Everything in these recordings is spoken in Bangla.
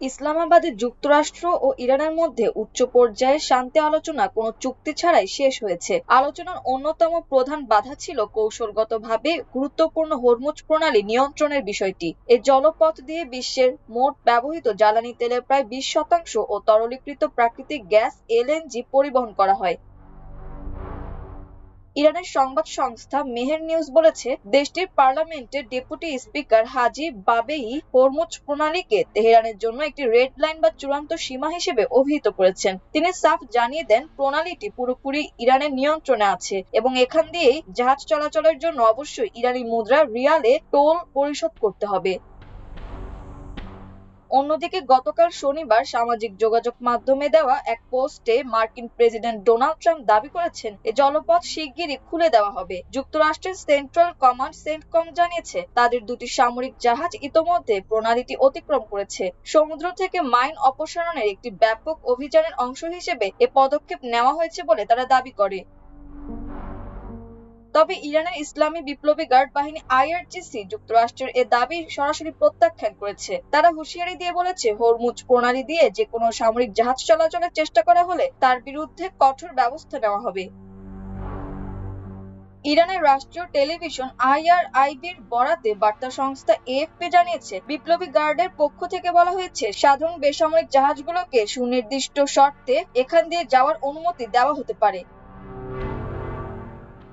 ইসলামাবাদে যুক্তরাষ্ট্র ও ইরানের মধ্যে উচ্চ পর্যায়ের শান্তি আলোচনা কোনো চুক্তি ছাড়াই শেষ হয়েছে। আলোচনার অন্যতম প্রধান বাধা ছিল কৌশলগতভাবে গুরুত্বপূর্ণ হরমুজ প্রণালী নিয়ন্ত্রণের বিষয়টি। এই জলপথ দিয়ে বিশ্বের মোট ব্যবহৃত জ্বালানি তেলের প্রায় 20% ও তরলীকৃত প্রাকৃতিক গ্যাস এলএনজি পরিবহন করা হয়। ইরানের সংবাদ সংস্থা মেহের নিউজ বলেছে, দেশটির পার্লামেন্টের ডেপুটি স্পিকার হাজি বাবেই হরমুজ প্রণালীকে তেহরানের জন্য একটি রেড লাইন বা চূড়ান্ত সীমা হিসেবে অভিহিত করেছেন। তিনি সাফ জানিয়ে দেন, প্রণালীটি পুরোপুরি ইরানের নিয়ন্ত্রণে আছে এবং এখান দিয়েই জাহাজ চলাচলের জন্য অবশ্যই ইরানি মুদ্রা রিয়ালে টোল পরিশোধ করতে হবে। অন্যদিকে গতকাল শনিবার সামাজিক যোগাযোগ মাধ্যমে দেওয়া এক পোস্টে মার্কিন প্রেসিডেন্ট ডোনাল্ড ট্রাম্প দাবি করেছেন, এই জলপথ শিগগিরই খুলে দেওয়া হবে। যুক্তরাষ্ট্রের সেন্ট্রাল কমান্ড সেন্টকম জানিয়েছে, তাদের দুটি সামরিক জাহাজ ইতোমধ্যে প্রণালীটি অতিক্রম করেছে। সমুদ্র থেকে মাইন অপসারণের একটি ব্যাপক অভিযানের অংশ হিসেবে এ পদক্ষেপ নেওয়া হয়েছে বলে তারা দাবি করে। তবে ইরানের ইসলামী বিপ্লবী গার্ড বাহিনী আইআরজিসি যুক্তরাষ্ট্রের এ দাবি সরাসরি প্রত্যাখ্যান করেছে। তারা হুঁশিয়ারি দিয়ে বলেছে, হরমুজ প্রণালী দিয়ে যে কোনো সামরিক জাহাজ চলাচলের চেষ্টা করা হলে তার বিরুদ্ধে কঠোর ব্যবস্থা নেওয়া হবে। ইরানের রাষ্ট্রীয় টেলিভিশন আইআরআইবির বরাতে বার্তা সংস্থা এএফপি জানিয়েছে, বিপ্লবী গার্ডের পক্ষ থেকে বলা হয়েছে, সাধারণ বেসামরিক জাহাজগুলোকে সুনির্দিষ্ট শর্তে এখান দিয়ে যাওয়ার অনুমতি দেওয়া হতে পারে।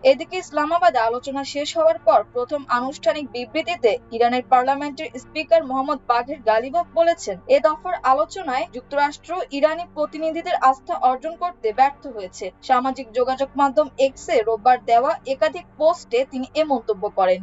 এদিকে ইসলামাবাদে আলোচনা শেষ হওয়ার পর প্রথম আনুষ্ঠানিক বিবৃতিতে ইরানের পার্লামেন্টের স্পিকার মোহাম্মদ বাঘের গালিবাফ বলেছেন, এ দফার আলোচনায় যুক্তরাষ্ট্র ইরানি প্রতিনিধিদের আস্থা অর্জন করতে ব্যর্থ হয়েছে। সামাজিক যোগাযোগ মাধ্যম এক্সে রোববার দেওয়া একাধিক পোস্টে তিনি এ মন্তব্য করেন।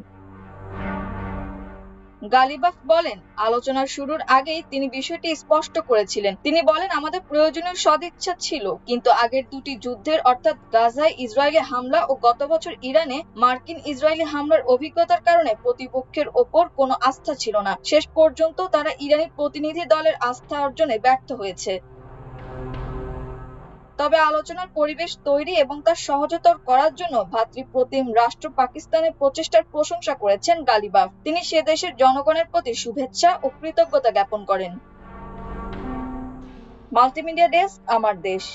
গালিবাফ বলেন, আলোচনার শুরুর আগেই তিনি বিষয়টি স্পষ্ট করেছিলেন। তিনি বলেন, আমাদের প্রয়োজনীয় সদিচ্ছা ছিল, কিন্তু আগের দুটি যুদ্ধের অর্থাৎ গাজায় ইসরায়েলি হামলা ও গত বছর ইরানে মার্কিন ইসরায়েলি হামলার অভিজ্ঞতার কারণে প্রতিপক্ষের ওপর কোনো আস্থা ছিল না। শেষ পর্যন্ত তারা ইরানি প্রতিনিধি দলের আস্থা অর্জনে ব্যর্থ হয়েছে। তবে আলোচনার পরিবেশ তৈরি এবং তা সহজতর করার জন্য ভ্রাতৃপ্রতিম রাষ্ট্র পাকিস্তানের প্রচেষ্টার প্রশংসা করেছেন গালিবাফ। তিনি সে দেশের জনগণের প্রতি শুভেচ্ছা ও কৃতজ্ঞতা জ্ঞাপন করেন। মাল্টিমিডিয়া ডেস্ক, আমার দেশ।